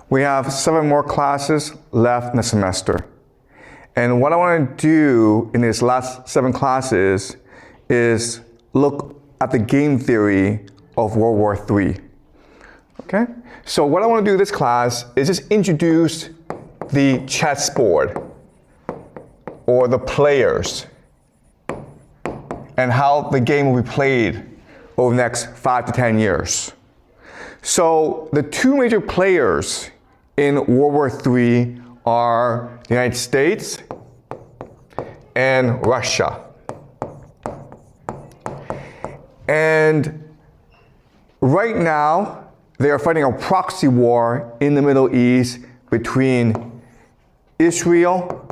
We have 7 more classes left in the semester. And what I want to do in these last 7 classes is look at the game theory of World War III. Okay? So what I want to do this class is just introduce the chessboard or the players and how the game will be played over the next 5 to 10 years. So the 2 major players in World War III are the United States and Russia. And right now, they are fighting a proxy war in the Middle East between Israel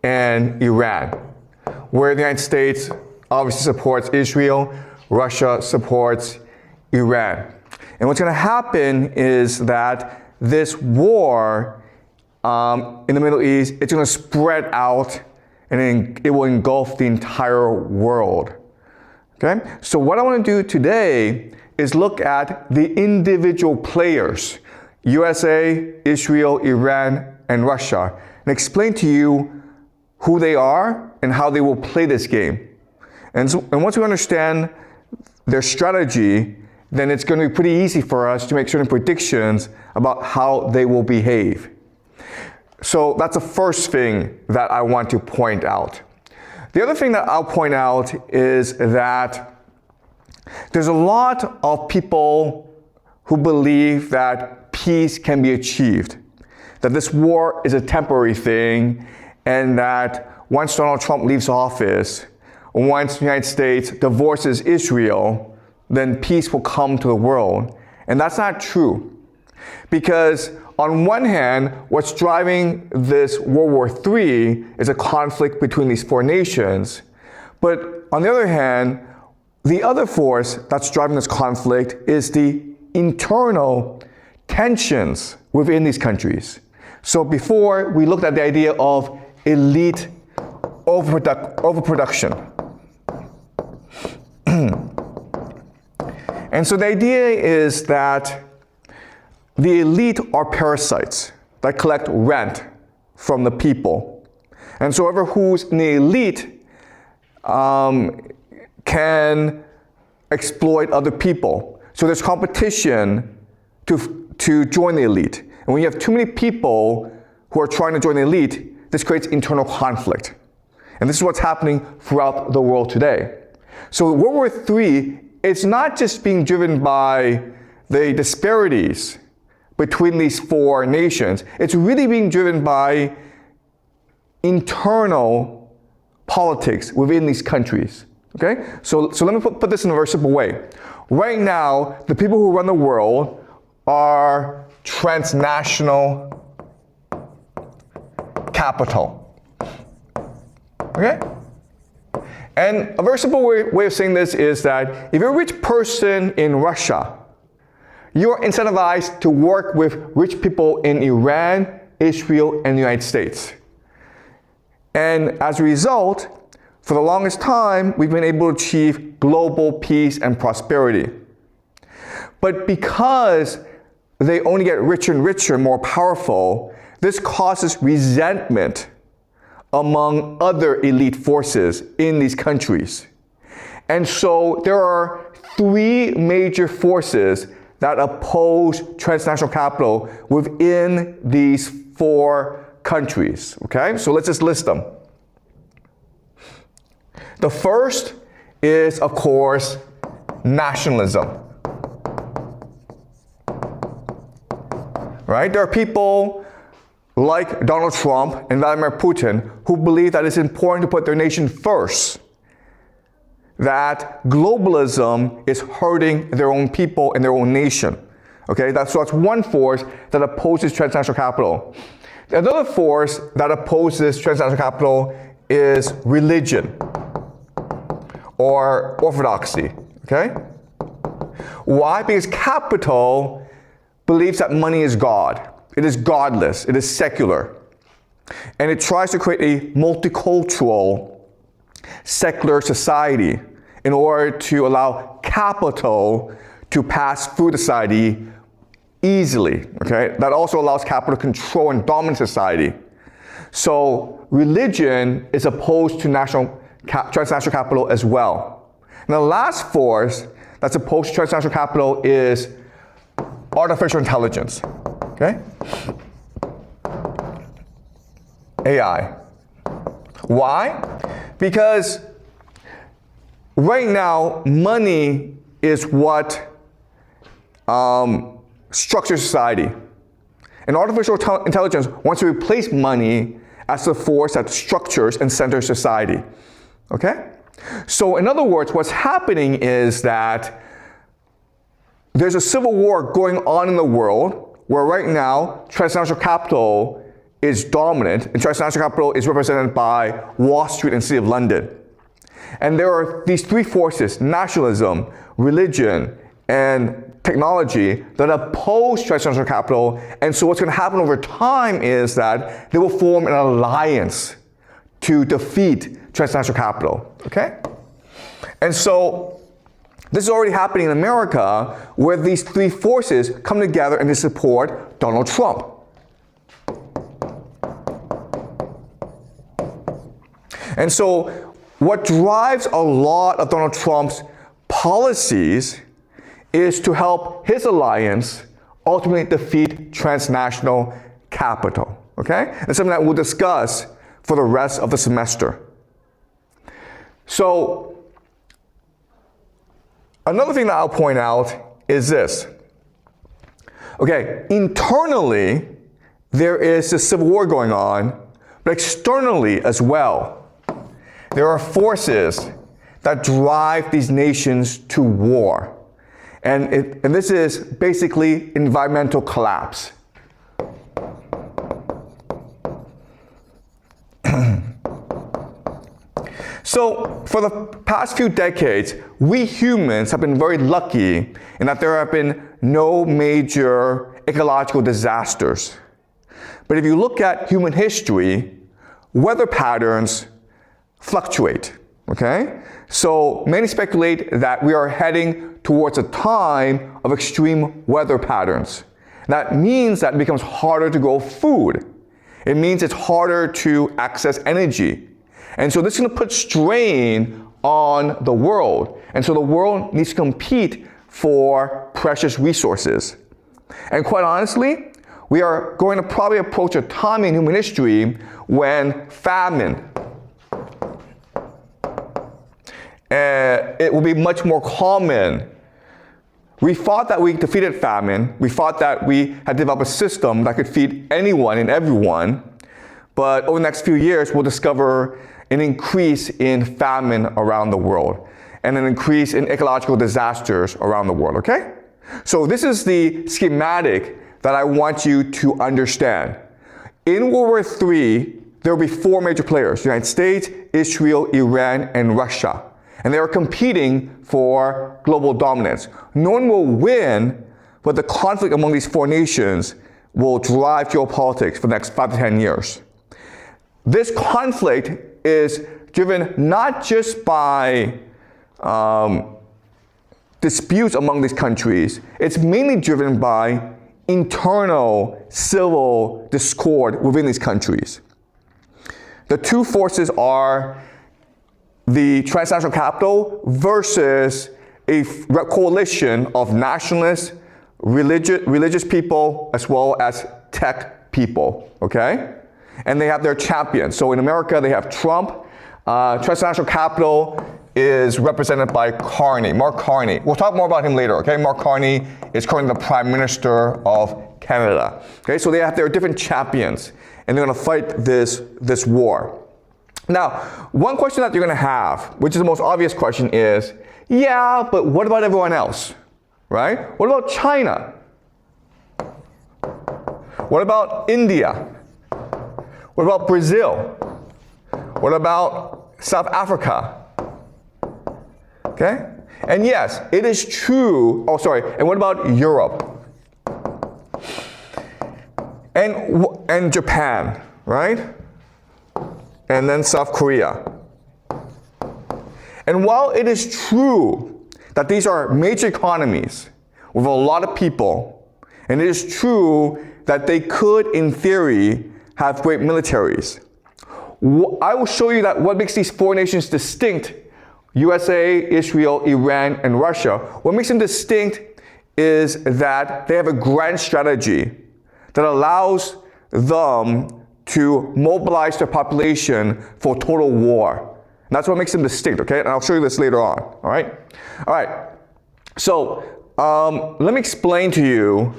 and Iran, where the United States obviously supports Israel, Russia supports Iran. And what's going to happen is that this war in the Middle East, it's going to spread out and it will engulf the entire world. Okay? So what I want to do today is look at the individual players, USA, Israel, Iran, and Russia, and explain to you who they are and how they will play this game. And once we understand their strategy, then it's going to be pretty easy for us to make certain predictions about how they will behave. So that's the first thing that I want to point out. The other thing that I'll point out is that there's a lot of people who believe that peace can be achieved, that this war is a temporary thing, and that once Donald Trump leaves office, once the United States divorces Israel, then peace will come to the world. And that's not true. Because on one hand, what's driving this World War III is a conflict between these 4 nations. But on the other hand, the other force that's driving this conflict is the internal tensions within these countries. So before, we looked at the idea of elite overproduction. And so the idea is that the elite are parasites that collect rent from the people. And so whoever who's in the elite can exploit other people. So there's competition to join the elite. And when you have too many people who are trying to join the elite, this creates internal conflict. And this is what's happening throughout the world today. So World War III, it's not just being driven by the disparities between these 4 nations. It's really being driven by internal politics within these countries. Okay? So let me put this in a very simple way. Right now, the people who run the world are transnational capital. Okay? And a very simple way of saying this is that if you're a rich person in Russia, you are incentivized to work with rich people in Iran, Israel, and the United States. And as a result, for the longest time, we've been able to achieve global peace and prosperity. But because they only get richer and richer, more powerful, this causes resentment among other elite forces in these countries. And so there are 3 major forces that oppose transnational capital within these 4 countries. Okay? So let's just list them. The first is, of course, nationalism. Right? There are people like Donald Trump and Vladimir Putin who believe that it's important to put their nation first, that globalism is hurting their own people and their own nation. Okay, that's one force that opposes transnational capital. Another force that opposes transnational capital is religion or orthodoxy. Okay? Why? Because capital believes that money is God. It is godless. It is secular. And it tries to create a multicultural, secular society in order to allow capital to pass through the society easily, okay? That also allows capital to control and dominate society. So religion is opposed to transnational capital as well. And the last force that's opposed to transnational capital is artificial intelligence, okay? AI. Why? Because right now, money is what structures society. And artificial intelligence wants to replace money as the force that structures and centers society. Okay? So in other words, what's happening is that there's a civil war going on in the world where right now transnational capital is dominant, and transnational capital is represented by Wall Street and City of London. And there are these three forces, nationalism, religion, and technology, that oppose transnational capital. And so what's going to happen over time is that they will form an alliance to defeat transnational capital, okay? And so this is already happening in America, where these three forces come together and they support Donald Trump. And so what drives a lot of Donald Trump's policies is to help his alliance ultimately defeat transnational capital, okay? And something that we'll discuss for the rest of the semester. So another thing that I'll point out is this. Okay, internally, there is this civil war going on, but externally as well, there are forces that drive these nations to war. And this is basically environmental collapse. So for the past few decades, we humans have been very lucky in that there have been no major ecological disasters. But if you look at human history, weather patterns fluctuate, okay? So many speculate that we are heading towards a time of extreme weather patterns. That means that it becomes harder to grow food. It means it's harder to access energy. And so this is going to put strain on the world. And so the world needs to compete for precious resources. And quite honestly, we are going to probably approach a time in human history when famine, it will be much more common. We thought that we defeated famine. We thought that we had developed a system that could feed anyone and everyone. But over the next few years, we'll discover an increase in famine around the world and an increase in ecological disasters around the world, okay? So this is the schematic that I want you to understand. In World War III, there will be four major players: the United States, Israel, Iran, and Russia. And they are competing for global dominance. No one will win, but the conflict among these four nations will drive geopolitics for the next 5 to 10 years. This conflict is driven not just by disputes among these countries, it's mainly driven by internal civil discord within these countries. The two forces are the transnational capital versus a coalition of nationalists, religious people, as well as tech people, okay? And they have their champions. So in America, they have Trump. Transnational capital is represented by Carney, Mark Carney. We'll talk more about him later, okay? Mark Carney is currently the Prime Minister of Canada. Okay, so they have their different champions, and they're gonna fight this war. Now, one question that you're gonna have, which is the most obvious question, is, yeah, but what about everyone else, right? What about China? What about India? What about Brazil? What about South Africa? Okay? And yes, it is true. Oh, sorry. And what about Europe? And Japan, right? And then South Korea. And while it is true that these are major economies with a lot of people And it is true that they could, in theory, have great militaries. I will show you that what makes these four nations distinct, USA, Israel, Iran, and Russia, what makes them distinct is that they have a grand strategy that allows them to mobilize their population for total war. And that's what makes them distinct, okay? And I'll show you this later on, all right? All right, so let me explain to you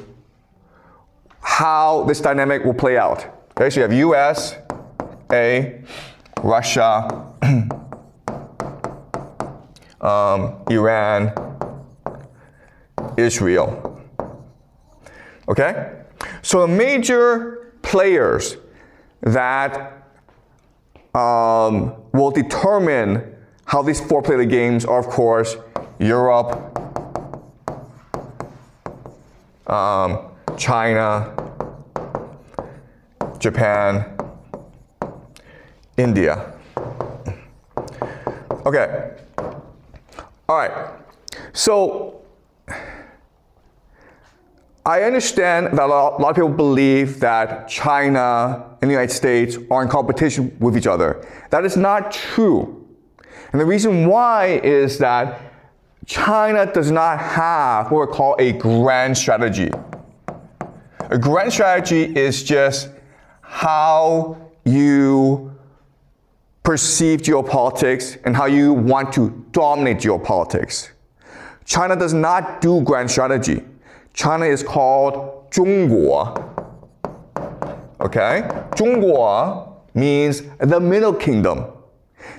how this dynamic will play out. Okay, so you have US, Russia, Iran, Israel. Okay? So the major players that will determine how these four play the games are, of course, Europe, China, Japan, India. Okay. All right. So I understand that a lot of people believe that China and the United States are in competition with each other. That is not true. And the reason why is that China does not have what we call a grand strategy. A grand strategy is just how you perceive geopolitics and how you want to dominate geopolitics. China does not do grand strategy. China is called 中国. Okay? 中国 means the middle kingdom.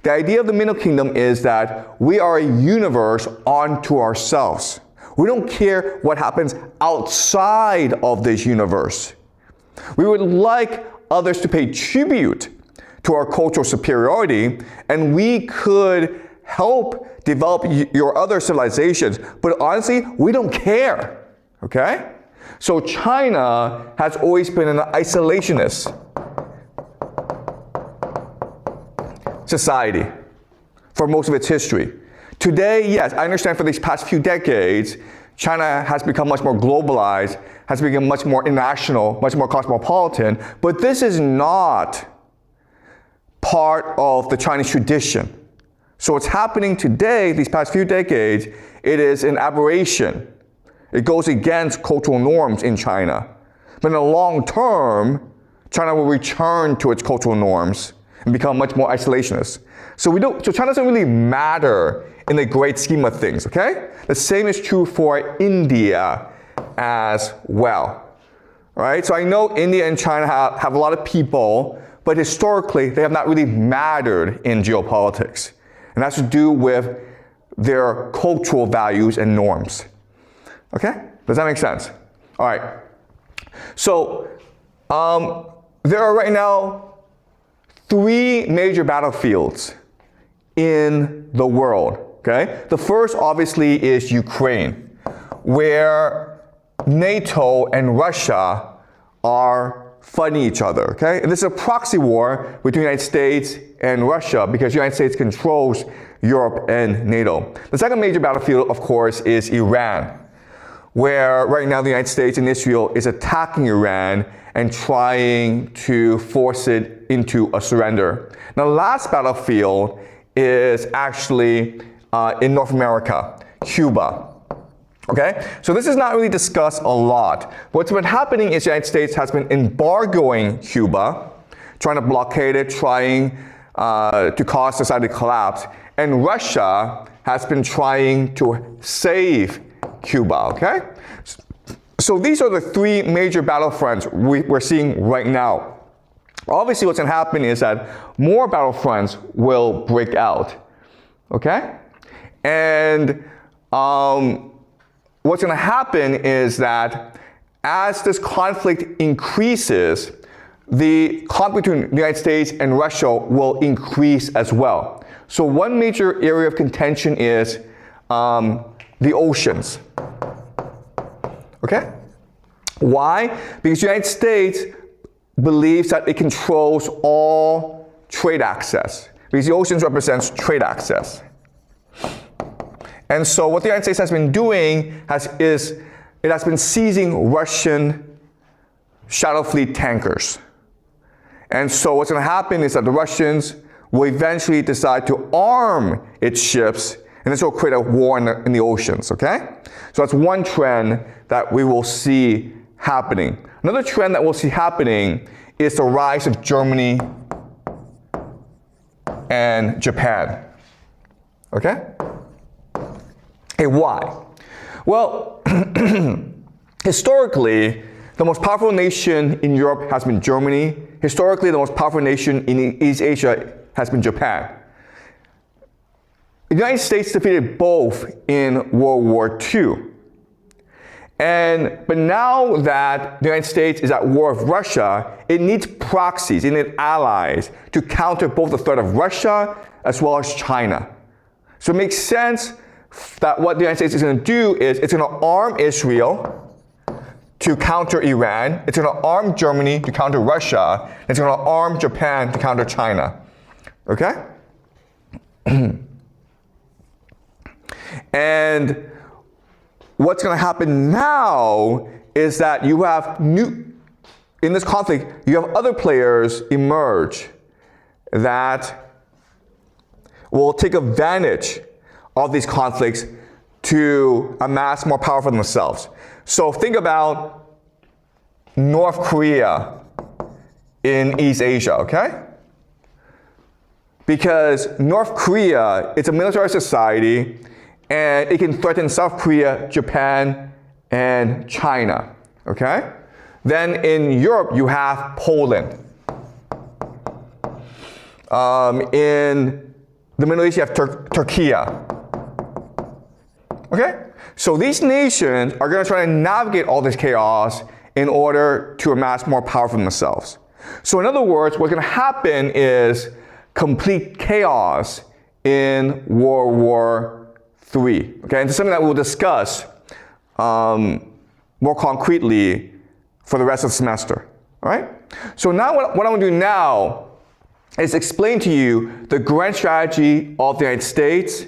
The idea of the middle kingdom is that we are a universe unto ourselves. We don't care what happens outside of this universe. We would like others to pay tribute to our cultural superiority, and we could help develop your other civilizations, but honestly, we don't care, okay? So China has always been an isolationist society for most of its history. Today, yes, I understand for these past few decades, China has become much more globalized, has become much more international, much more cosmopolitan, but this is not part of the Chinese tradition. So what's happening today, these past few decades, it is an aberration. It goes against cultural norms in China. But in the long term, China will return to its cultural norms and become much more isolationist. So China doesn't really matter in the great scheme of things, okay? The same is true for India as well. All right, so I know India and China have a lot of people, but historically, they have not really mattered in geopolitics. And that's to do with their cultural values and norms. Okay? Does that make sense? All right. So, there are right now 3 major battlefields in the world. Okay? The first, obviously, is Ukraine, where NATO and Russia are fighting each other, okay? And this is a proxy war between the United States and Russia because the United States controls Europe and NATO. The second major battlefield, of course, is Iran, where right now the United States and Israel is attacking Iran and trying to force it into a surrender. Now, the last battlefield is actually in North America, Cuba. Okay, so this is not really discussed a lot. What's been happening is the United States has been embargoing Cuba, trying to blockade it, trying to cause society to collapse. And Russia has been trying to save Cuba, okay? So these are the 3 major battlefronts we're seeing right now. Obviously, what's going to happen is that more battlefronts will break out, okay? And what's going to happen is that as this conflict increases, the conflict between the United States and Russia will increase as well. So one major area of contention is the oceans. Okay? Why? Because the United States believes that it controls all trade access. Because the oceans represents trade access. And so what the United States has been doing is it has been seizing Russian shadow fleet tankers. And so what's going to happen is that the Russians will eventually decide to arm its ships, and this will create a war in the oceans, okay? So that's one trend that we will see happening. Another trend that we'll see happening is the rise of Germany and Japan, okay? Hey, why? Well, historically, the most powerful nation in Europe has been Germany. Historically, the most powerful nation in East Asia has been Japan. The United States defeated both in World War II. But now that the United States is at war with Russia, it needs proxies, it needs allies to counter both the threat of Russia as well as China. So it makes sense that what the United States is going to do is it's going to arm Israel to counter Iran, it's going to arm Germany to counter Russia, and it's going to arm Japan to counter China. Okay? And what's going to happen now is that you have in this conflict, you have other players emerge that will take advantage of these conflicts to amass more power for themselves. So think about North Korea in East Asia, okay? Because North Korea, it's a military society, and it can threaten South Korea, Japan, and China, okay? Then in Europe, you have Poland. In the Middle East, you have Turkey. Okay? So these nations are going to try to navigate all this chaos in order to amass more power for themselves. So in other words, what's going to happen is complete chaos in World War III. Okay? And it's something that we'll discuss more concretely for the rest of the semester. All right? So now what I'm going to do now is explain to you the grand strategy of the United States,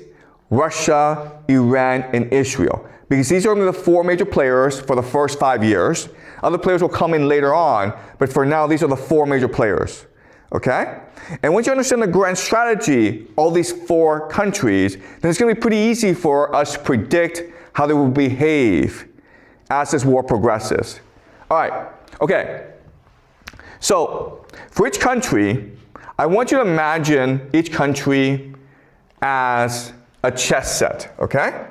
Russia, Iran, and Israel. Because these are only the four major players for the first 5 years. Other players will come in later on, but for now, these are the four major players. Okay? And once you understand the grand strategy of these four countries, then it's going to be pretty easy for us to predict how they will behave as this war progresses. All right. Okay. So, for each country, I want you to imagine each country as a chess set, okay?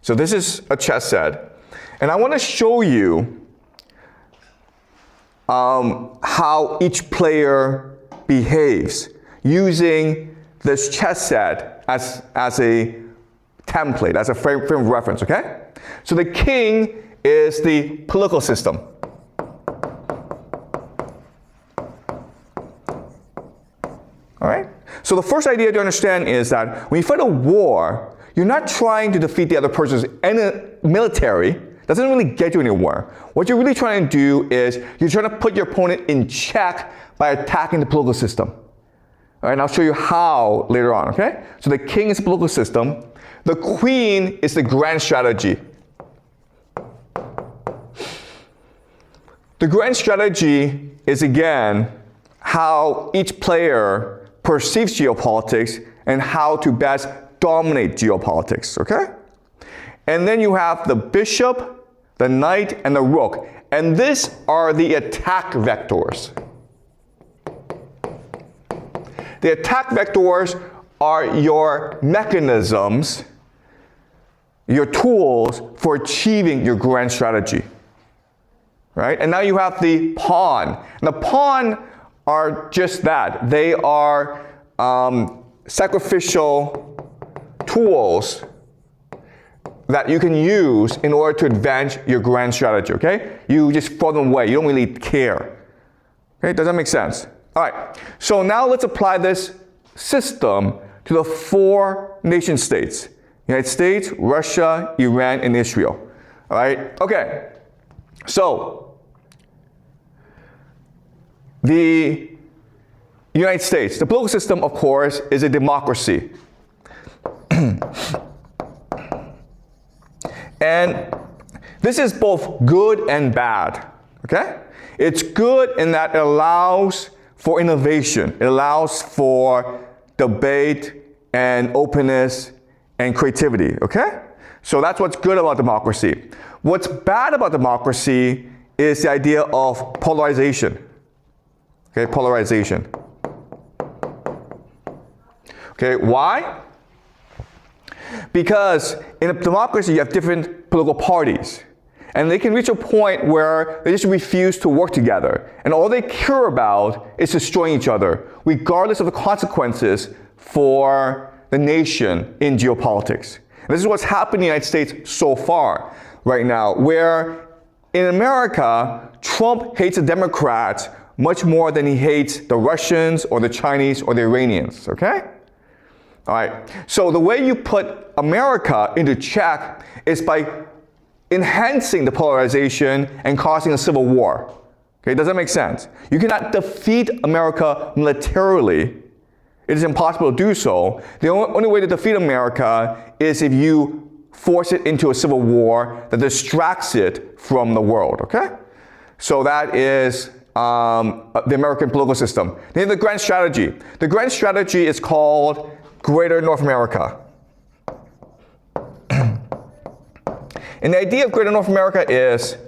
So this is a chess set. And I want to show you how each player behaves using this chess set as a template, as a frame of reference, okay? So the king is the political system. All right? So the first idea to understand is that when you fight a war, you're not trying to defeat the other person's military. That doesn't really get you anywhere. What you're really trying to do is you're trying to put your opponent in check by attacking the political system. All right, and I'll show you how later on, okay? So the king is the political system. The queen is the grand strategy. The grand strategy is, again, how each player perceives geopolitics and how to best dominate geopolitics, okay? And then you have the bishop, the knight, and the rook. And these are the attack vectors. The attack vectors are your mechanisms, your tools for achieving your grand strategy. Right? And now you have the pawn. And the pawn are just that. They are sacrificial tools that you can use in order to advance your grand strategy, okay? You just throw them away. You don't really care. Okay, does that make sense? All right, so now let's apply this system to the four nation states. United States, Russia, Iran, and Israel. All right, okay. So, the United States, the political system, of course, is a democracy. And this is both good and bad, okay? It's good in that it allows for innovation. It allows for debate and openness and creativity, okay? So that's what's good about democracy. What's bad about democracy is the idea of polarization, okay, polarization. Okay, why? Because in a democracy, you have different political parties. And they can reach a point where they just refuse to work together. And all they care about is destroying each other, regardless of the consequences for the nation in geopolitics. And this is what's happened in the United States so far right now, where in America, Trump hates the Democrats much more than he hates the Russians or the Chinese or the Iranians, okay? All right, so the way you put America into check is by enhancing the polarization and causing a civil war. Okay, does that make sense? You cannot defeat America militarily. It is impossible to do so. The only way to defeat America is if you force it into a civil war that distracts it from the world, okay? So that is the American political system. Then the grand strategy. The grand strategy is called Greater North America. And the idea of Greater North America is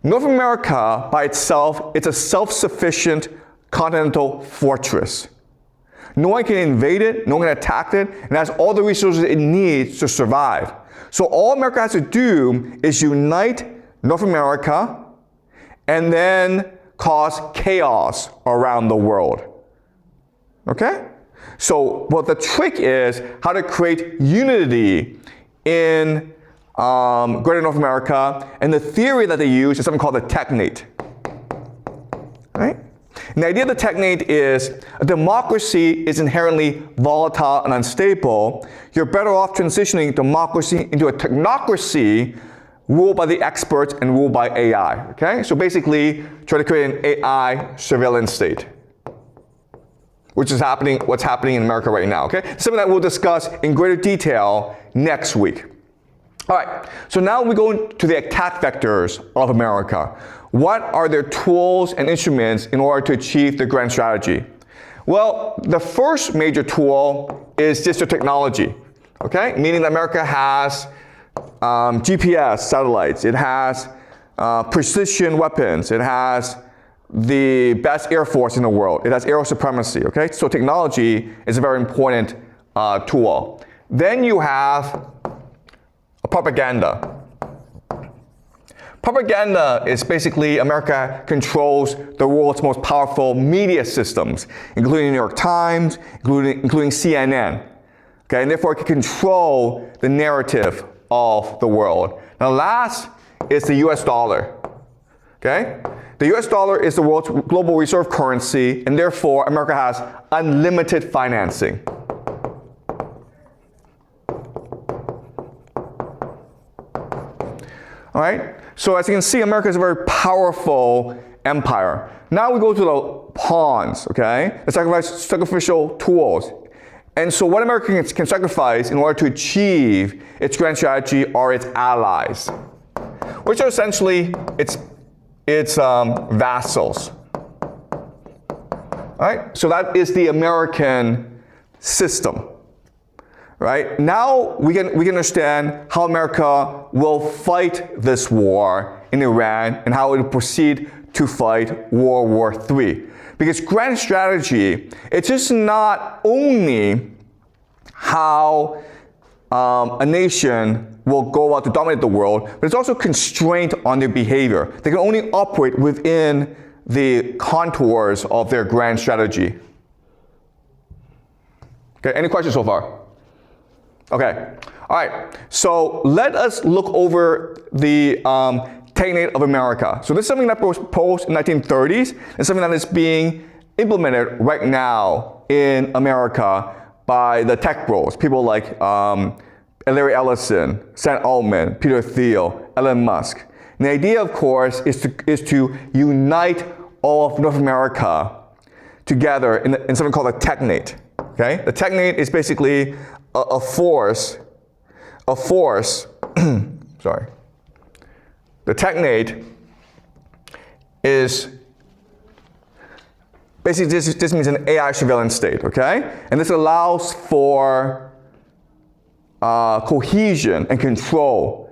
North America by itself, it's a self-sufficient continental fortress. No one can invade it, no one can attack it, and it has all the resources it needs to survive. So all America has to do is unite North America and then cause chaos around the world. Okay? So what the trick is how to create unity in Greater North America, and the theory that they use is something called the technate. Right? And the idea of the technate is a democracy is inherently volatile and unstable. You're better off transitioning democracy into a technocracy ruled by the experts and ruled by AI. Okay? So basically, try to create an AI surveillance state, which is what's happening in America right now. Okay? Something that we'll discuss in greater detail next week. All right, so now we go to the attack vectors of America. What are their tools and instruments in order to achieve the grand strategy? Well, the first major tool is digital technology, okay? Meaning that America has GPS satellites, it has precision weapons, it has the best air force in the world, it has aero supremacy, okay? So technology is a very important tool. Then you have propaganda. Propaganda is basically America controls the world's most powerful media systems, including the New York Times, including CNN. Okay, and therefore it can control the narrative of the world. Now last is the US dollar. Okay? The US dollar is the world's global reserve currency, and therefore America has unlimited financing. All right, so as you can see, America is a very powerful empire. Now we go to the pawns, okay? The sacrificial tools. And so what America can sacrifice in order to achieve its grand strategy are its allies, which are essentially its vassals. All right, so that is the American system. Right? Now we can understand how America will fight this war in Iran and how it will proceed to fight World War III. Because grand strategy, it's just not only how a nation will go out to dominate the world, but it's also constraint on their behavior. They can only operate within the contours of their grand strategy. Okay, any questions so far? Okay, all right, so let us look over the technate of America. So this is something that was proposed in the 1930s, and something that is being implemented right now in America by the tech bros, people like Larry Ellison, Sam Altman, Peter Thiel, Elon Musk. And the idea, of course, is to unite all of North America together in something called a technate. Okay, the technate is basically a force, sorry, The technate is basically this means an AI surveillance state, okay? And this allows for cohesion and control.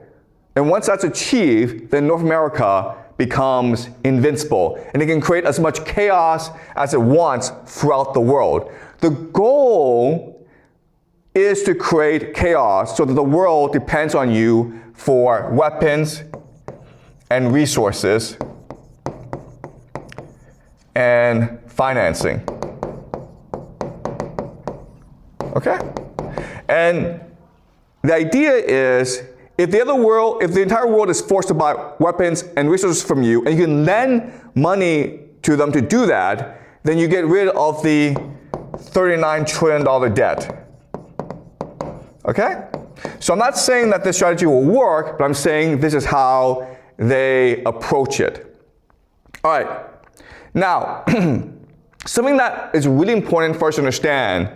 And once that's achieved, then North America becomes invincible. And it can create as much chaos as it wants throughout the world. The goal is to create chaos so that the world depends on you for weapons and resources and financing. Okay? And the idea is, if the entire world is forced to buy weapons and resources from you, and you can lend money to them to do that, then you get rid of the $39 trillion debt. Okay? So I'm not saying that this strategy will work, but I'm saying this is how they approach it. All right. Now, something that is really important for us to understand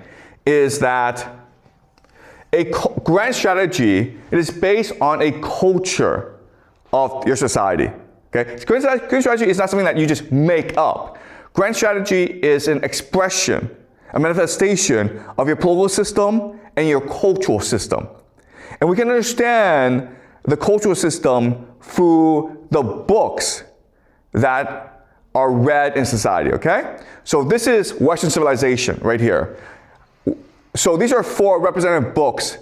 is that a grand strategy, it is based on a culture of your society. Okay? Grand strategy is not something that you just make up. Grand strategy is an expression, a manifestation of your political system and your cultural system. And we can understand the cultural system through the books that are read in society, okay? So this is Western civilization right here. So these are 4 representative books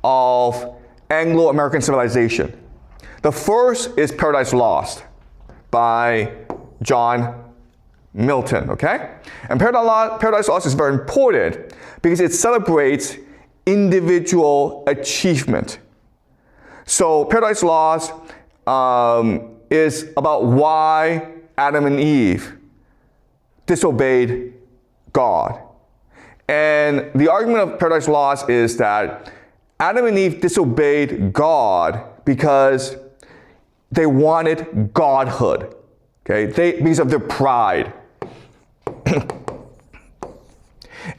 of Anglo-American civilization. The first is Paradise Lost by John Milton, okay? And Paradise Lost is very important because it celebrates individual achievement. So Paradise Lost is about why Adam and Eve disobeyed God. And the argument of Paradise Lost is that Adam and Eve disobeyed God because they wanted godhood, okay? Because of their pride.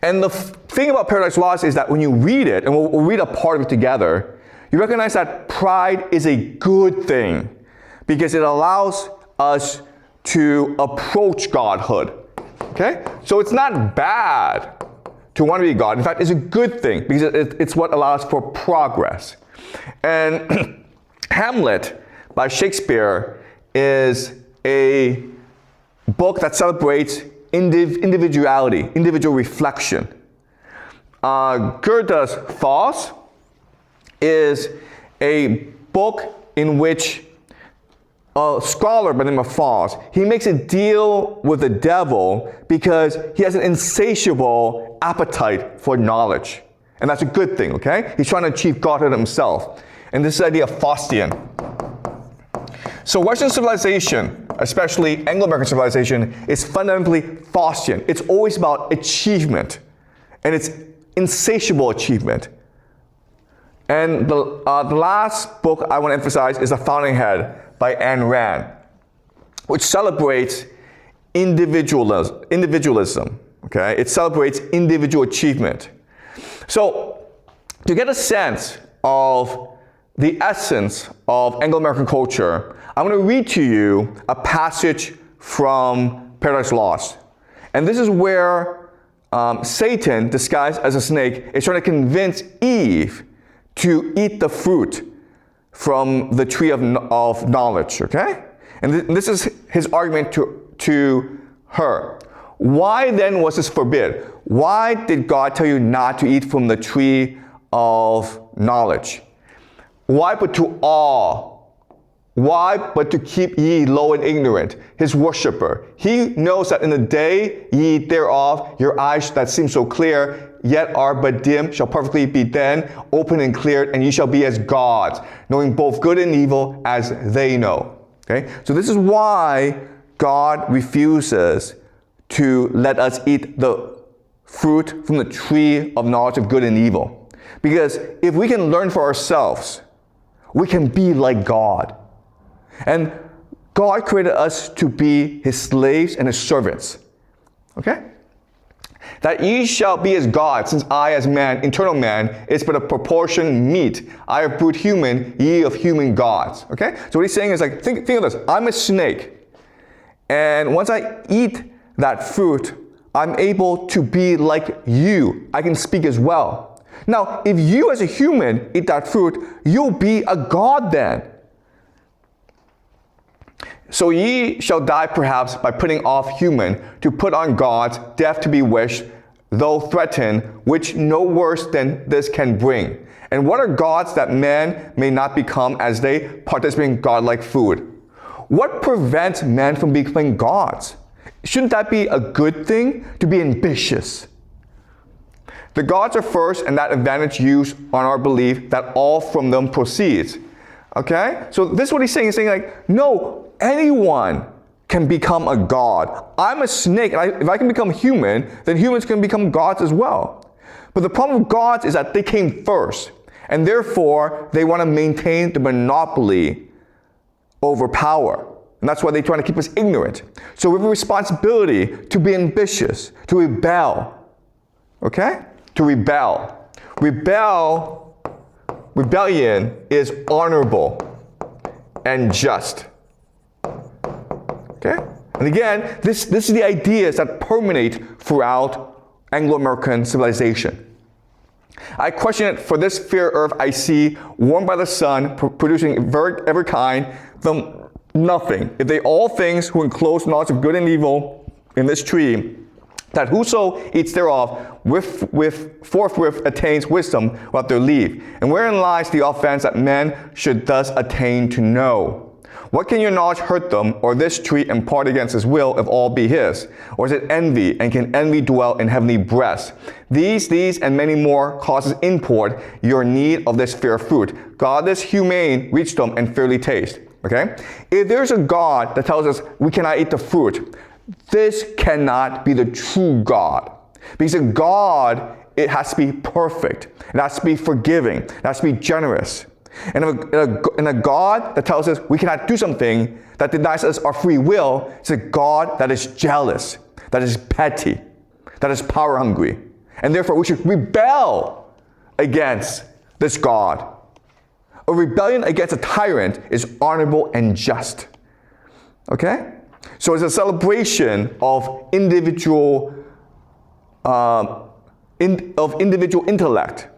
And the thing about Paradise Lost is that when you read it, and we'll read a part of it together, you recognize that pride is a good thing because it allows us to approach godhood, okay? So it's not bad to want to be God. In fact, it's a good thing because it's what allows for progress. And Hamlet by Shakespeare is a book that celebrates individuality, individual reflection. Goethe's Faust is a book in which a scholar by the name of Faust, he makes a deal with the devil because he has an insatiable appetite for knowledge. And that's a good thing, okay? He's trying to achieve godhood himself. And this is the idea of Faustian. So Western civilization, especially Anglo-American civilization, is fundamentally Faustian. It's always about achievement. And it's insatiable achievement. And the last book I want to emphasize is The Fountainhead by Ayn Rand, which celebrates individualism, okay? It celebrates individual achievement. So to get a sense of the essence of Anglo-American culture, I'm going to read to you a passage from Paradise Lost. And this is where Satan, disguised as a snake, is trying to convince Eve to eat the fruit from the tree of knowledge, okay? And this is his argument to her. Why then was this forbid? Why did God tell you not to eat from the tree of knowledge? Why but to awe? Why but to keep ye low and ignorant, his worshipper? He knows that in the day ye eat thereof, your eyes that seem so clear, yet are but dim, shall perfectly be then open and cleared, and ye shall be as gods, knowing both good and evil as they know. Okay? So this is why God refuses to let us eat the fruit from the tree of knowledge of good and evil. Because if we can learn for ourselves, we can be like God. And God created us to be his slaves and his servants. Okay? that ye shall be as God, since I as man, eternal man, is but a proportion meet. I of brute human, ye of human gods. Okay? So what he's saying is like, think of this. I'm a snake. And once I eat that fruit, I'm able to be like you. I can speak as well. Now, if you as a human eat that fruit, you'll be a god then. So ye shall die perhaps by putting off human, to put on gods, death to be wished, though threatened, which no worse than this can bring. And what are gods that man may not become as they participate in godlike food? What prevents men from becoming gods? Shouldn't that be a good thing, to be ambitious? The gods are first, and that advantage used on our belief that all from them proceeds. Okay? So this is what he's saying. He's saying like, no, anyone can become a god. I'm a snake, and if I can become human, then humans can become gods as well. But the problem with gods is that they came first, and therefore they want to maintain the monopoly over power. And that's why they're trying to keep us ignorant. So we have a responsibility to be ambitious, to rebel. Okay? To rebel. Rebellion is honorable and just. Okay? And again, this is the ideas that permeate throughout Anglo-American civilization. I question it for this fair earth I see, warmed by the sun, producing every kind, from nothing. If they all things who enclose knowledge of good and evil in this tree, that whoso eats thereof forthwith attains wisdom without their leave. And wherein lies the offense that men should thus attain to know? What can your knowledge hurt them, or this tree impart against his will, if all be his? Or is it envy, and can envy dwell in heavenly breasts? These, and many more causes import your need of this fair fruit. God is humane, reach them, and fairly taste. Okay? If there's a God that tells us we cannot eat the fruit, this cannot be the true God. Because a God, it has to be perfect. It has to be forgiving. It has to be generous. And a God that tells us we cannot do something, that denies us our free will, is a God that is jealous, that is petty, that is power hungry. And therefore we should rebel against this God. A rebellion against a tyrant is honorable and just. Okay? So it's a celebration of individual intellect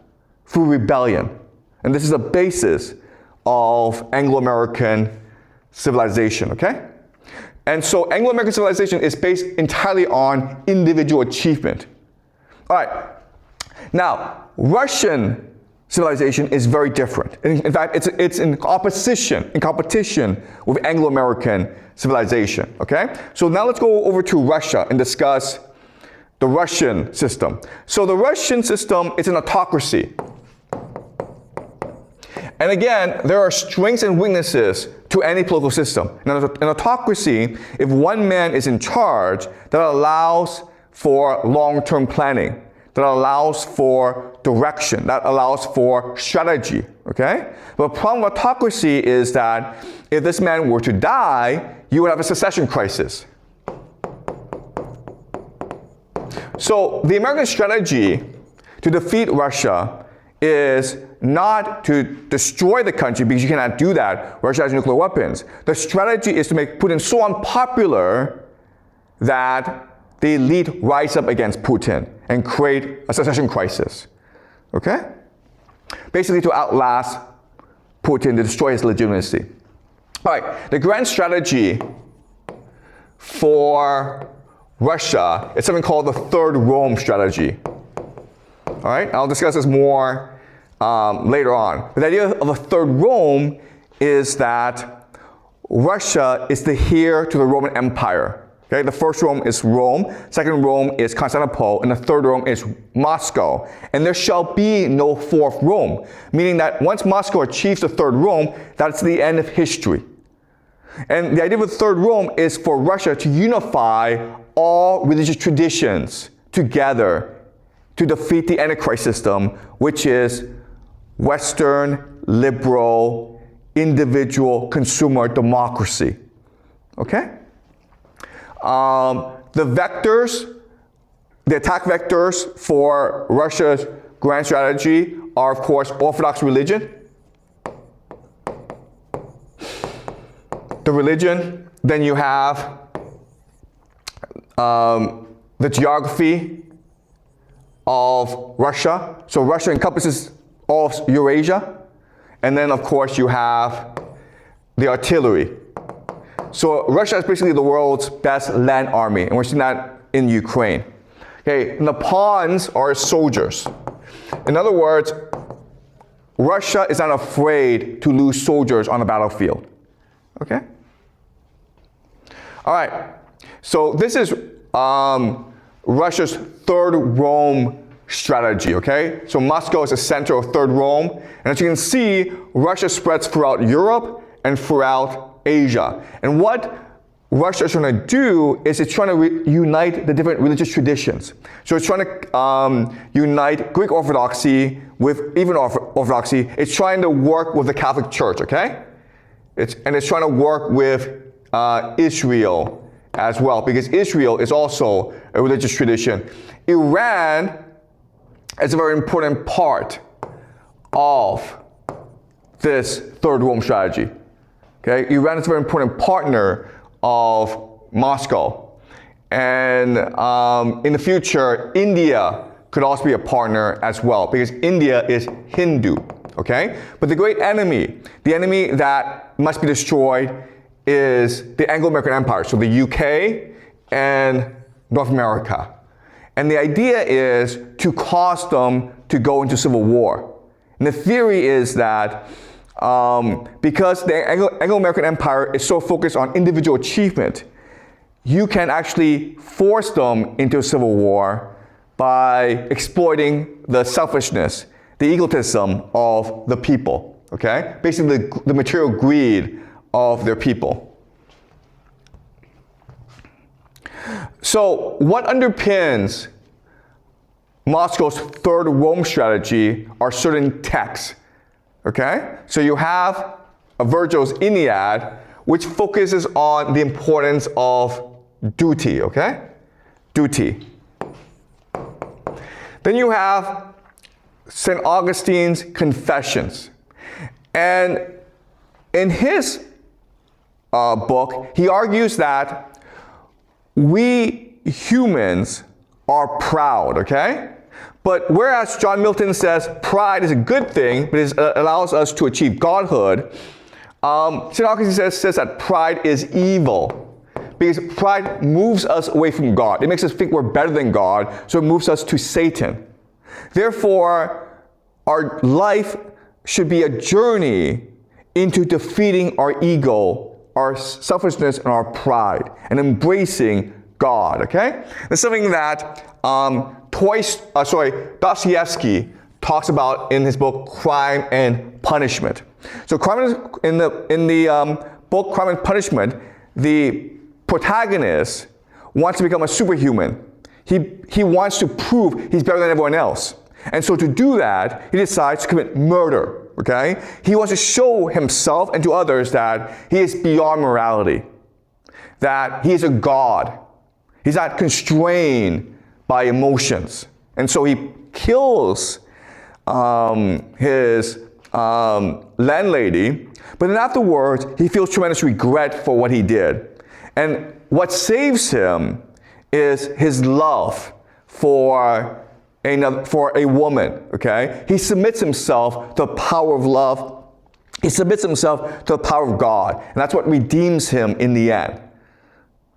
through rebellion. And this is the basis of Anglo-American civilization, okay? And so Anglo-American civilization is based entirely on individual achievement. All right. Now, Russian civilization is very different. In fact, it's in competition with Anglo-American civilization, okay? So now let's go over to Russia and discuss the Russian system. So the Russian system is an autocracy. And again, there are strengths and weaknesses to any political system. In an autocracy, if one man is in charge, that allows for long-term planning, that allows for direction, that allows for strategy, okay? But the problem with autocracy is that if this man were to die, you would have a succession crisis. So the American strategy to defeat Russia is not to destroy the country, because you cannot do that. Russia has nuclear weapons. The strategy is to make Putin so unpopular that the elite rise up against Putin and create a succession crisis. Okay? Basically to outlast Putin, to destroy his legitimacy. All right, the grand strategy for Russia is something called the Third Rome strategy. All right, I'll discuss this more later on. But the idea of a Third Rome is that Russia is the heir to the Roman Empire. Okay, the first Rome is Rome, second Rome is Constantinople, and the third Rome is Moscow. And there shall be no fourth Rome, meaning that once Moscow achieves the third Rome, that's the end of history. And the idea of the third Rome is for Russia to unify all religious traditions together to defeat the Antichrist system, which is Western, liberal, individual, consumer democracy. Okay? The vectors the attack vectors for Russia's grand strategy are, of course, Orthodox religion, the religion. Then you have the geography of Russia. So Russia encompasses all of Eurasia. And then, of course, you have the artillery. So Russia is basically the world's best land army, and we're seeing that in Ukraine. Okay, and the pawns are soldiers. In other words, Russia is not afraid to lose soldiers on the battlefield. Okay? All right, so this is Russia's Third Rome strategy, okay? So Moscow is the center of Third Rome, and as you can see, Russia spreads throughout Europe and throughout Asia. And what Russia is trying to do is it's trying to unite the different religious traditions. So it's trying to unite Greek Orthodoxy with even Orthodoxy. It's trying to work with the Catholic Church, okay? It's trying to work with Israel as well, because Israel is also a religious tradition. Iran is a very important part of this Third Rome strategy. Okay, Iran is a very important partner of Moscow. And in the future, India could also be a partner as well, because India is Hindu, okay? But the great enemy, the enemy that must be destroyed, is the Anglo-American Empire, so the UK and North America. And the idea is to cause them to go into civil war. And the theory is that because the Anglo-American Empire is so focused on individual achievement, you can actually force them into a civil war by exploiting the selfishness, the egotism of the people, okay? Basically the material greed of their people. So what underpins Moscow's Third Rome strategy are certain texts, okay? So you have Virgil's Aeneid, which focuses on the importance of duty, okay? Duty. Then you have St. Augustine's Confessions. And in his book, he argues that we humans are proud, okay? But whereas John Milton says pride is a good thing, but it allows us to achieve godhood, St. Augustine says that pride is evil, because pride moves us away from God. It makes us think we're better than God, so it moves us to Satan. Therefore, our life should be a journey into defeating our ego, our selfishness, and our pride, and embracing God, okay? That's something that Dostoevsky talks about in his book, Crime and Punishment. So in the book, Crime and Punishment, the protagonist wants to become a superhuman. He wants to prove he's better than everyone else. And so to do that, he decides to commit murder, okay? He wants to show himself and to others that he is beyond morality, that he is a god. He's not constrained by emotions. And so he kills his landlady, but then afterwards, he feels tremendous regret for what he did. And what saves him is his love for a woman, okay? He submits himself to the power of love. He submits himself to the power of God. And that's what redeems him in the end,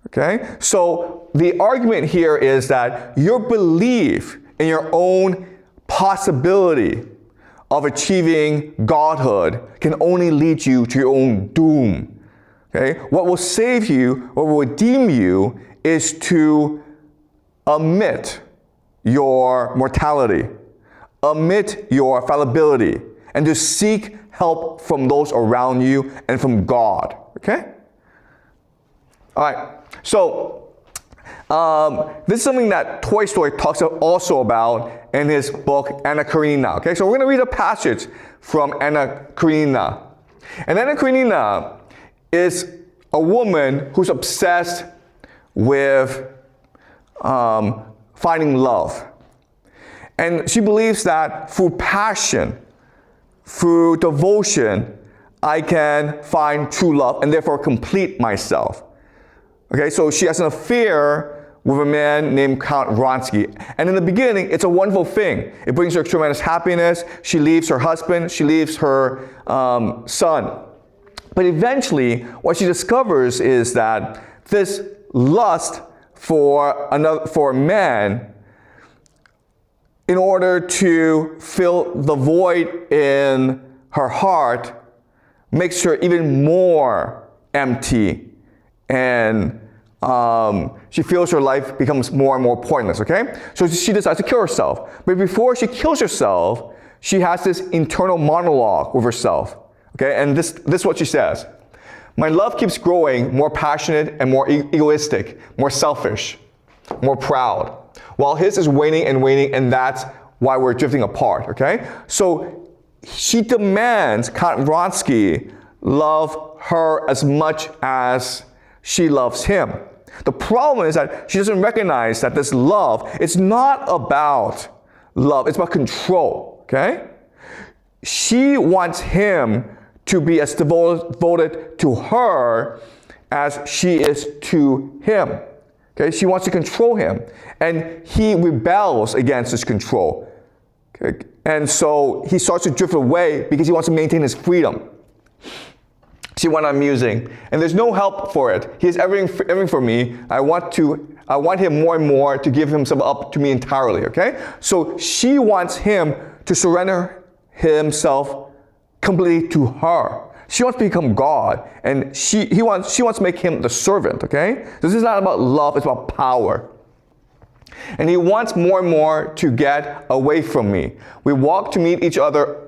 okay? So the argument here is that your belief in your own possibility of achieving godhood can only lead you to your own doom, okay? What will save you, what will redeem you, is to omit your mortality, omit your fallibility, and to seek help from those around you and from God, okay? All right, so this is something that Tolstoy talks also about in his book, Anna Karenina, okay? So we're going to read a passage from Anna Karenina. And Anna Karenina is a woman who's obsessed with finding love. And she believes that through passion, through devotion, I can find true love and therefore complete myself. Okay, so she has an affair with a man named Count Vronsky. And in the beginning, it's a wonderful thing. It brings her tremendous happiness. She leaves her husband. She leaves her son. But eventually, what she discovers is that this lust for a man, in order to fill the void in her heart, makes her even more empty, and she feels her life becomes more and more pointless, okay? So she decides to kill herself. But before she kills herself, she has this internal monologue with herself, okay? And this is what she says. My love keeps growing more passionate and more egoistic, more selfish, more proud, while his is waning, and that's why we're drifting apart, okay? So she demands Count Vronsky love her as much as she loves him. The problem is that she doesn't recognize that this love, it's not about love, it's about control, okay? She wants him to be as devoted to her as she is to him. Okay? She wants to control him, and he rebels against this control. Okay? And so he starts to drift away because he wants to maintain his freedom. She went on musing, and there's no help for it. He is everything for me. I want him more and more to give himself up to me entirely, okay? So she wants him to surrender himself completely to her. She wants to become God, and she wants to make him the servant, okay? This is not about love, it's about power. And he wants more and more to get away from me. We walk to meet each other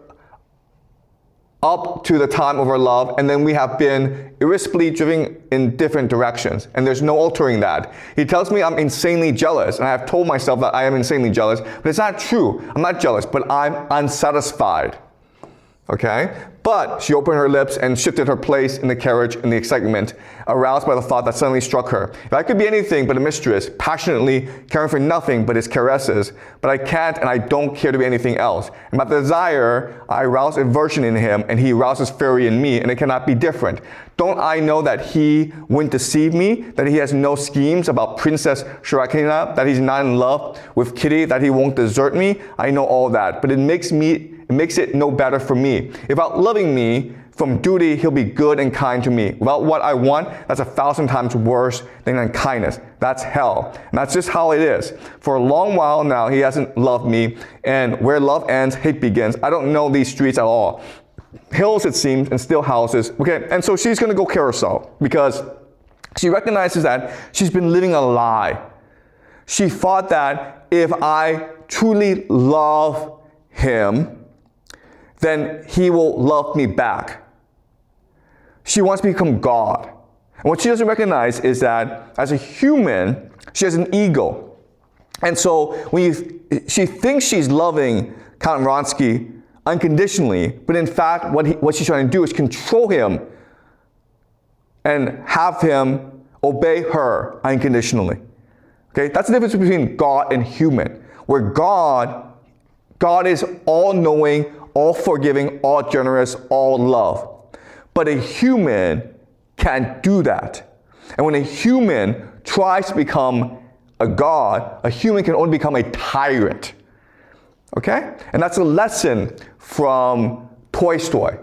up to the time of our love, and then we have been irresponsibly driven in different directions, and there's no altering that. He tells me I'm insanely jealous, and I have told myself that I am insanely jealous, but it's not true. I'm not jealous, but I'm unsatisfied. Okay? But she opened her lips and shifted her place in the carriage in the excitement, aroused by the thought that suddenly struck her. If I could be anything but a mistress, passionately caring for nothing but his caresses, but I can't and I don't care to be anything else. And by the desire, I arouse aversion in him, and he arouses fury in me, and it cannot be different. Don't I know that he wouldn't deceive me, that he has no schemes about Princess Shirakina, that he's not in love with Kitty, that he won't desert me? I know all that, but it makes it no better for me. Without loving me from duty, he'll be good and kind to me. Without what I want, that's 1,000 times worse than unkindness. That's hell. And that's just how it is. For a long while now, he hasn't loved me, and where love ends, hate begins. I don't know these streets at all. Hills, it seems, and still houses. Okay, and so she's gonna go kill herself because she recognizes that she's been living a lie. She thought that if I truly love him, then he will love me back. She wants to become God. And what she doesn't recognize is that as a human, she has an ego. And so she thinks she's loving Count Vronsky unconditionally, but in fact, what she's trying to do is control him and have him obey her unconditionally. Okay, that's the difference between God and human. Where God is all-knowing, all-forgiving, all-generous, all-love. But a human can't do that. And when a human tries to become a God, a human can only become a tyrant. Okay? And that's a lesson from Toy Story.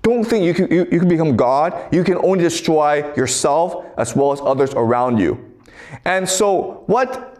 Don't think you can become God. You can only destroy yourself as well as others around you. And so what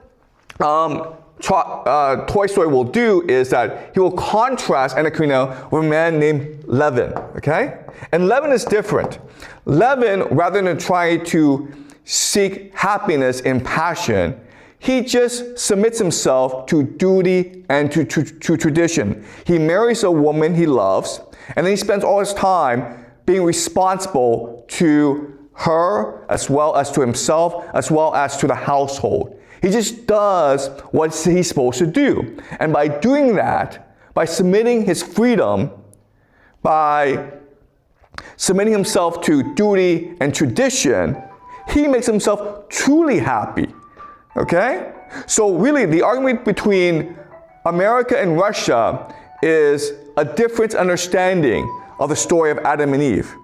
Toy Story will do is that he will contrast Anna Karenina with a man named Levin, okay? And Levin is different. Levin, rather than try to seek happiness in passion, he just submits himself to duty and to tradition. He marries a woman he loves, and then he spends all his time being responsible to her, as well as to himself, as well as to the household. He just does what he's supposed to do. And by doing that, by submitting his freedom, by submitting himself to duty and tradition, he makes himself truly happy. Okay? So really, the argument between America and Russia is a different understanding of the story of Adam and Eve.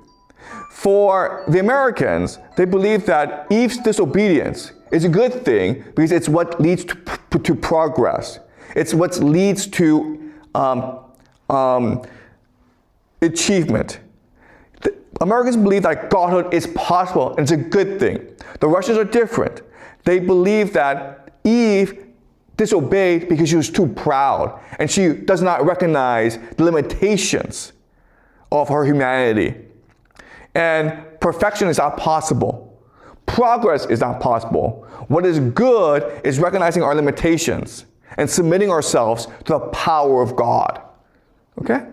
For the Americans, they believe that Eve's disobedience is a good thing because it's what leads to progress. It's what leads to achievement. The Americans believe that godhood is possible and it's a good thing. The Russians are different. They believe that Eve disobeyed because she was too proud and she does not recognize the limitations of her humanity. And perfection is not possible. Progress is not possible. What is good is recognizing our limitations and submitting ourselves to the power of God. Okay?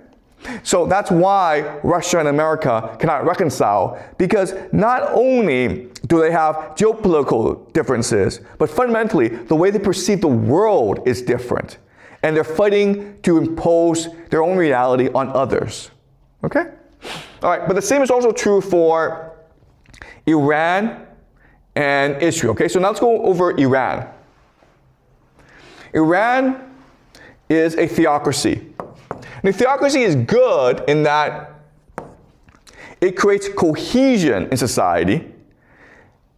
So that's why Russia and America cannot reconcile, because not only do they have geopolitical differences, but fundamentally the way they perceive the world is different. And they're fighting to impose their own reality on others. Okay? All right, but the same is also true for Iran and Israel. Okay, so now let's go over Iran. Iran is a theocracy. And a theocracy is good in that it creates cohesion in society,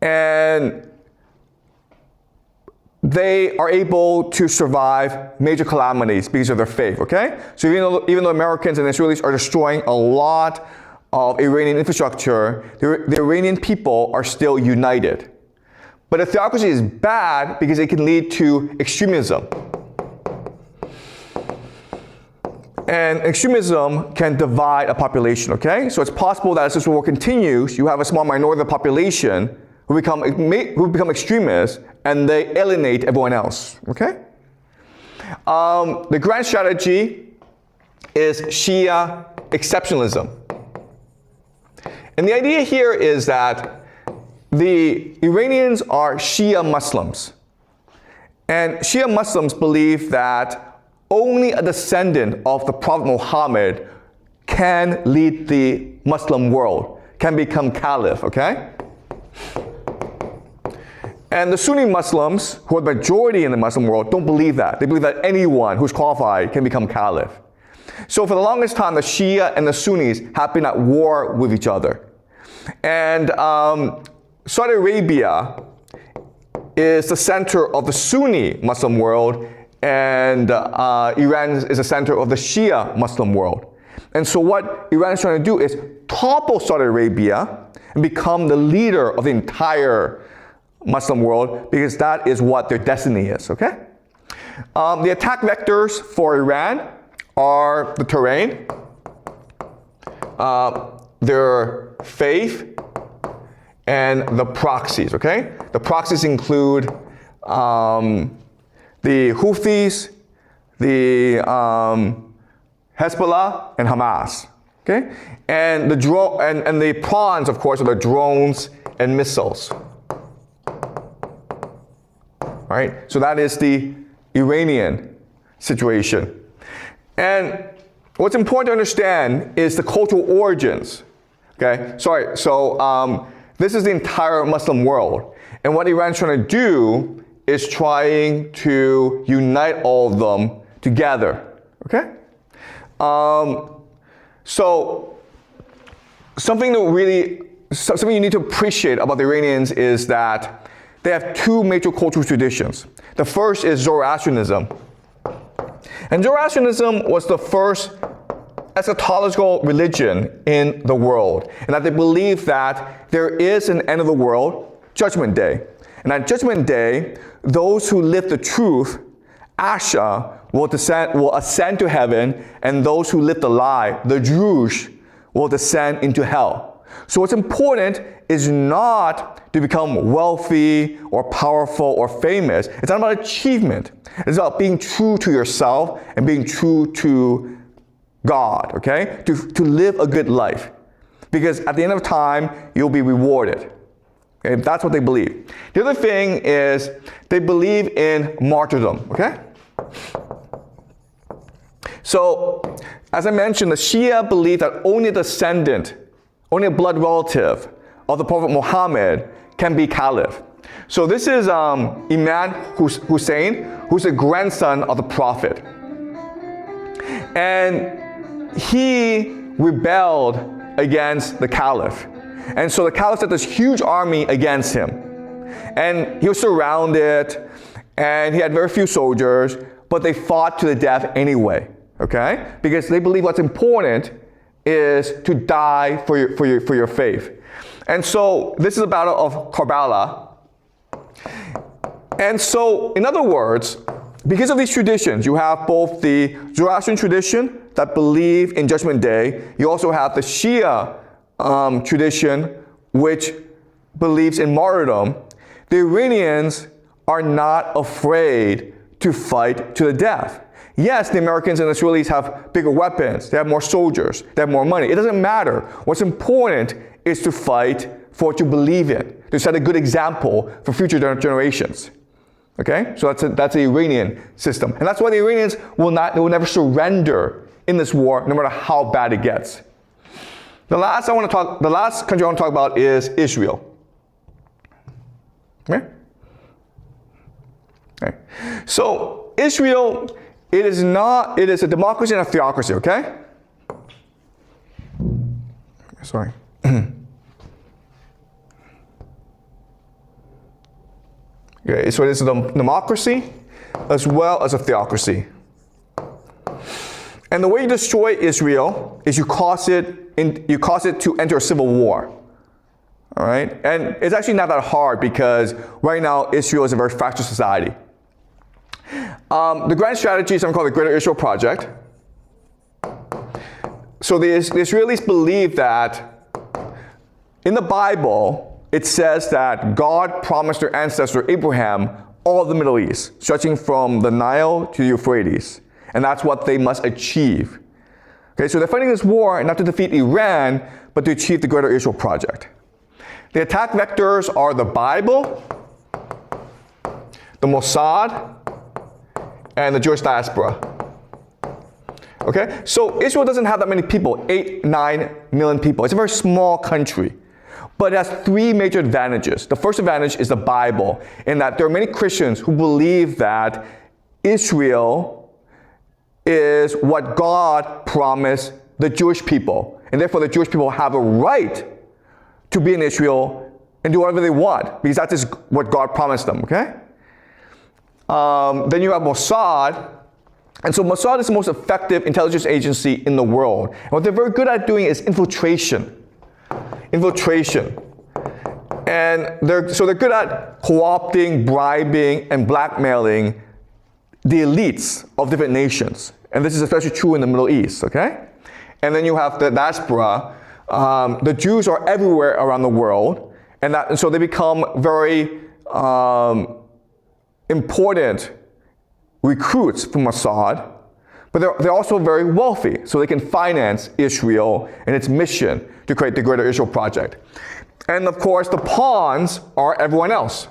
and they are able to survive major calamities because of their faith, okay? So even though Americans and Israelis are destroying a lot of Iranian infrastructure, the Iranian people are still united. But a theocracy is bad because it can lead to extremism. And extremism can divide a population, okay? So it's possible that as this war continues, you have a small minority of the population who become extremists, and they alienate everyone else, okay? The grand strategy is Shia exceptionalism. And the idea here is that the Iranians are Shia Muslims. And Shia Muslims believe that only a descendant of the Prophet Muhammad can lead the Muslim world, can become caliph, okay? And the Sunni Muslims, who are the majority in the Muslim world, don't believe that. They believe that anyone who's qualified can become caliph. So for the longest time, the Shia and the Sunnis have been at war with each other. And Saudi Arabia is the center of the Sunni Muslim world, and Iran is the center of the Shia Muslim world. And so what Iran is trying to do is topple Saudi Arabia and become the leader of the entire Muslim world, because that is what their destiny is, okay? The attack vectors for Iran are the terrain, their faith, and the proxies, okay? The proxies include the Houthis, the Hezbollah, and Hamas, okay? And the pawns, of course, are the drones and missiles. All right, so that is the Iranian situation. And what's important to understand is the cultural origins. Okay, so this is the entire Muslim world. And what Iran's trying to do is trying to unite all of them together. Okay? So something you need to appreciate about the Iranians is that they have two major cultural traditions. The first is Zoroastrianism. And Zoroastrianism was the first eschatological religion in the world, and that they believe that there is an end of the world, Judgment Day. And at Judgment Day, those who live the truth, Asha, will ascend to heaven, and those who live the lie, the Drush, will descend into hell. So what's important is not to become wealthy or powerful or famous. It's not about achievement. It's about being true to yourself and being true to God, okay? To live a good life. Because at the end of time, you'll be rewarded. Okay? That's what they believe. The other thing is they believe in martyrdom, okay? So, as I mentioned, the Shia believe that only a descendant, only a blood relative of the Prophet Muhammad can be caliph. So this is Imam Hussein, who's the grandson of the Prophet. And he rebelled against the Caliph. And so the Caliph sent this huge army against him. And he was surrounded, and he had very few soldiers, but they fought to the death anyway, okay? Because they believe what's important is to die for your faith. And so this is a battle of Karbala. And so, in other words, because of these traditions, you have both the Zoroastrian tradition that believe in Judgment Day. You also have the Shia tradition, which believes in martyrdom. The Iranians are not afraid to fight to the death. Yes, the Americans and the Israelis have bigger weapons. They have more soldiers. They have more money. It doesn't matter. What's important is to fight for what you believe in, to set a good example for future generations. Okay, so that's the Iranian system, and that's why the Iranians will never surrender in this war, no matter how bad it gets. The last country I want to talk about is Israel. Okay. Okay. So Israel, it is a democracy and a theocracy. Okay. Sorry. Okay, so it is a democracy as well as a theocracy. And the way you destroy Israel is you cause it to enter a civil war. All right? And it's actually not that hard because right now Israel is a very fractured society. The grand strategy is something called the Greater Israel Project. So the Israelis believe that in the Bible, it says that God promised their ancestor Abraham all of the Middle East, stretching from the Nile to the Euphrates. And that's what they must achieve. Okay, so they're fighting this war not to defeat Iran, but to achieve the Greater Israel Project. The attack vectors are the Bible, the Mossad, and the Jewish diaspora. Okay, so Israel doesn't have that many people, 8-9 million people. It's a very small country. But it has three major advantages. The first advantage is the Bible, in that there are many Christians who believe that Israel is what God promised the Jewish people. And therefore the Jewish people have a right to be in Israel and do whatever they want, because that is what God promised them, okay? Then you have Mossad. And so Mossad is the most effective intelligence agency in the world. And what they're very good at doing is infiltration. And they're good at co-opting, bribing, and blackmailing the elites of different nations. And this is especially true in the Middle East, okay? And then you have the diaspora. The Jews are everywhere around the world, and so they become very important recruits for Mossad. But they're also very wealthy, so they can finance Israel and its mission to create the Greater Israel Project. And of course, the pawns are everyone else.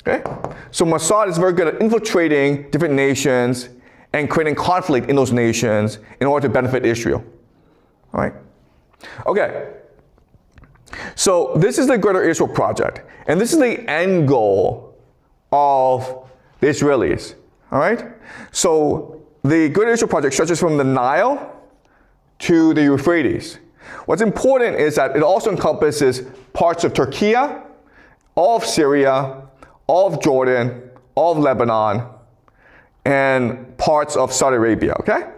Okay? So Mossad is very good at infiltrating different nations and creating conflict in those nations in order to benefit Israel. All right? Okay. So this is the Greater Israel Project. And this is the end goal of the Israelis. All right? So the Greater Israel Project stretches from the Nile to the Euphrates. What's important is that it also encompasses parts of Turkey, all of Syria, all of Jordan, all of Lebanon, and parts of Saudi Arabia, okay?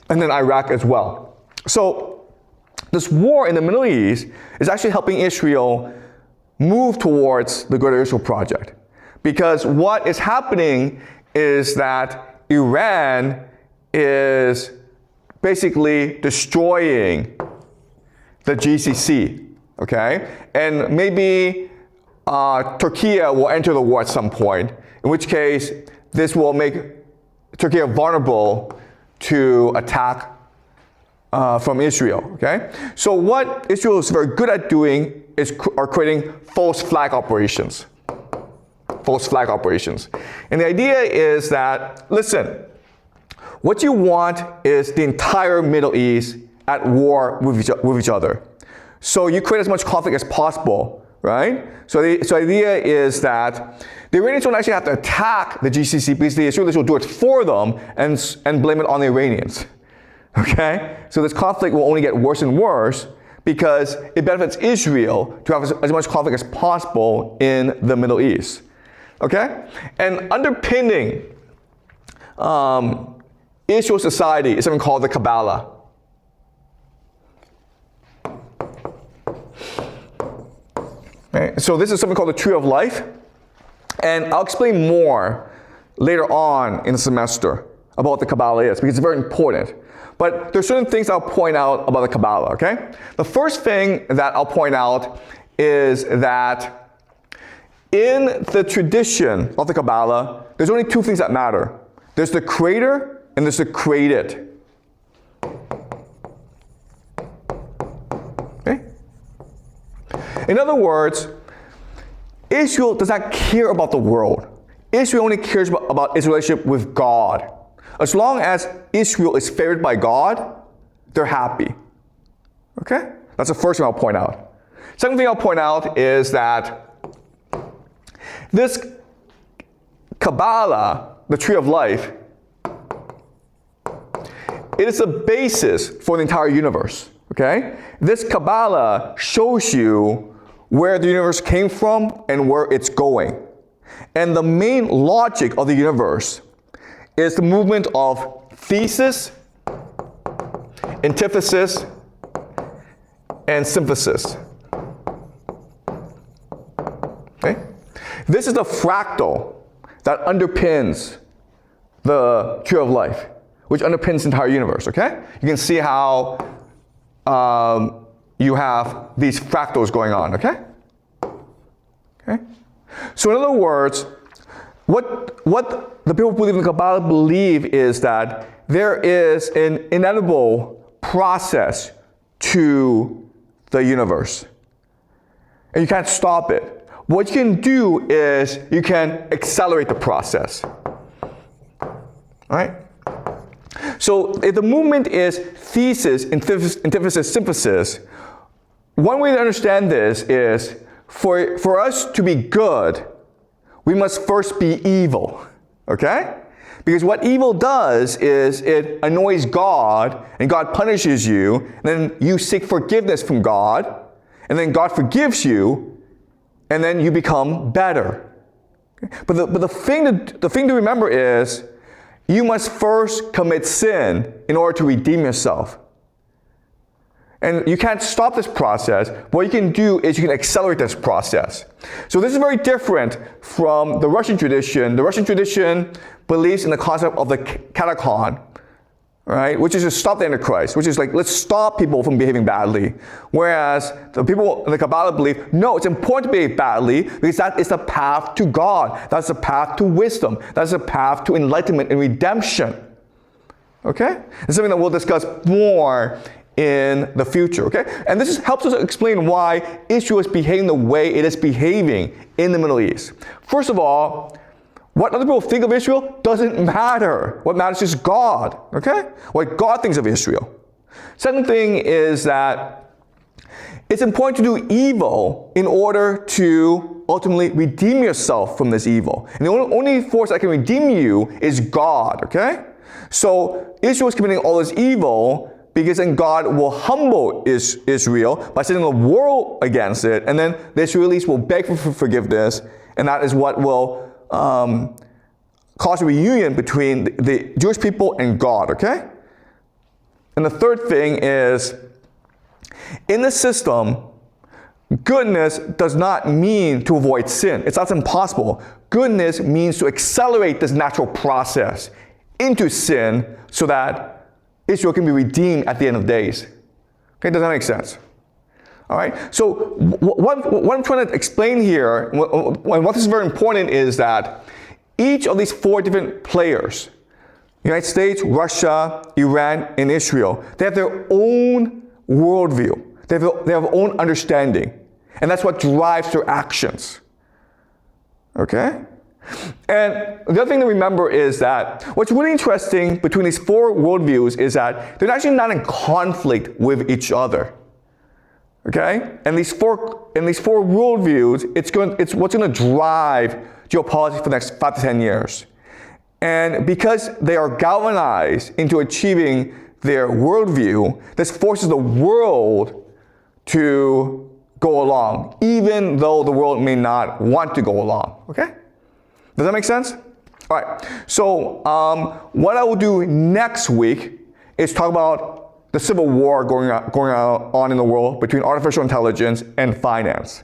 And then Iraq as well. So this war in the Middle East is actually helping Israel move towards the Greater Israel Project. Because what is happening is that Iran is basically destroying the GCC, okay? And maybe Turkey will enter the war at some point, in which case this will make Turkey vulnerable to attack from Israel, okay? So what Israel is very good at doing are creating false flag operations. False flag operations. And the idea is that, listen, what you want is the entire Middle East at war with each other. So you create as much conflict as possible right? So the idea is that the Iranians don't actually have to attack the GCC because the Israelis will do it for them and blame it on the Iranians, okay? So this conflict will only get worse and worse because it benefits Israel to have as much conflict as possible in the Middle East, okay? And underpinning Israel society is something called the Kabbalah. Okay? So this is something called the Tree of Life, and I'll explain more later on in the semester about what the Kabbalah is because it's very important. But there's certain things I'll point out about the Kabbalah, okay? The first thing that I'll point out is that in the tradition of the Kabbalah, there's only two things that matter. There's the creator and there's the created. Okay? In other words, Israel does not care about the world. Israel only cares about its relationship with God. As long as Israel is favored by God, they're happy. Okay? That's the first thing I'll point out. Second thing I'll point out is that this Kabbalah, the Tree of Life, it is the basis for the entire universe. Okay? This Kabbalah shows you where the universe came from and where it's going. And the main logic of the universe is the movement of thesis, antithesis, and synthesis. Okay? This is the fractal that underpins the Tree of Life, which underpins the entire universe, okay? You can see how you have these fractals going on, okay? Okay? So in other words, what the people who believe in the Kabbalah believe is that there is an inevitable process to the universe. And you can't stop it. What you can do is you can accelerate the process. All right? So if the movement is thesis, antithesis, synthesis, one way to understand this is for us to be good, we must first be evil, okay? Because what evil does is it annoys God, and God punishes you, and then you seek forgiveness from God, and then God forgives you, and then you become better. Okay? But the thing to remember is you must first commit sin in order to redeem yourself. And you can't stop this process. What you can do is you can accelerate this process. So this is very different from the Russian tradition. The Russian tradition believes in the concept of the katechon, right? Which is to stop the Antichrist, which is like, let's stop people from behaving badly. Whereas the people in the Kabbalah believe, no, it's important to behave badly because that is the path to God. That's the path to wisdom. That's the path to enlightenment and redemption. Okay? It's something that we'll discuss more in the future, okay? And this helps us explain why Israel is behaving the way it is behaving in the Middle East. First of all, what other people think of Israel doesn't matter. What matters is God, okay? What God thinks of Israel. Second thing is that it's important to do evil in order to ultimately redeem yourself from this evil. And the only force that can redeem you is God, okay? So Israel is committing all this evil because then God will humble Israel by sending the world against it, and then the Israelis will beg for forgiveness, and that is what will cause a reunion between the Jewish people and God, okay? And the third thing is, in this system, goodness does not mean to avoid sin. That's impossible. Goodness means to accelerate this natural process into sin so that Israel can be redeemed at the end of days. Okay, does that make sense? All right, so what I'm trying to explain here, and what is very important is that each of these four different players, United States, Russia, Iran, and Israel, they have their own worldview. They have their own understanding. And that's what drives their actions. Okay? And the other thing to remember is that what's really interesting between these four worldviews is that they're actually not in conflict with each other. Okay? And these four worldviews, it's what's going to drive geopolitics for the next 5 to 10 years. And because they are galvanized into achieving their worldview, this forces the world to go along, even though the world may not want to go along. Okay? Does that make sense? All right. So what I will do next week is talk about the civil war going on in the world between artificial intelligence and finance.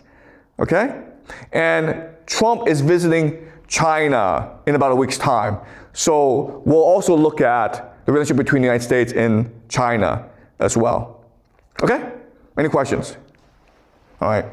Okay? And Trump is visiting China in about a week's time. So we'll also look at the relationship between the United States and China as well. Okay? Any questions? All right.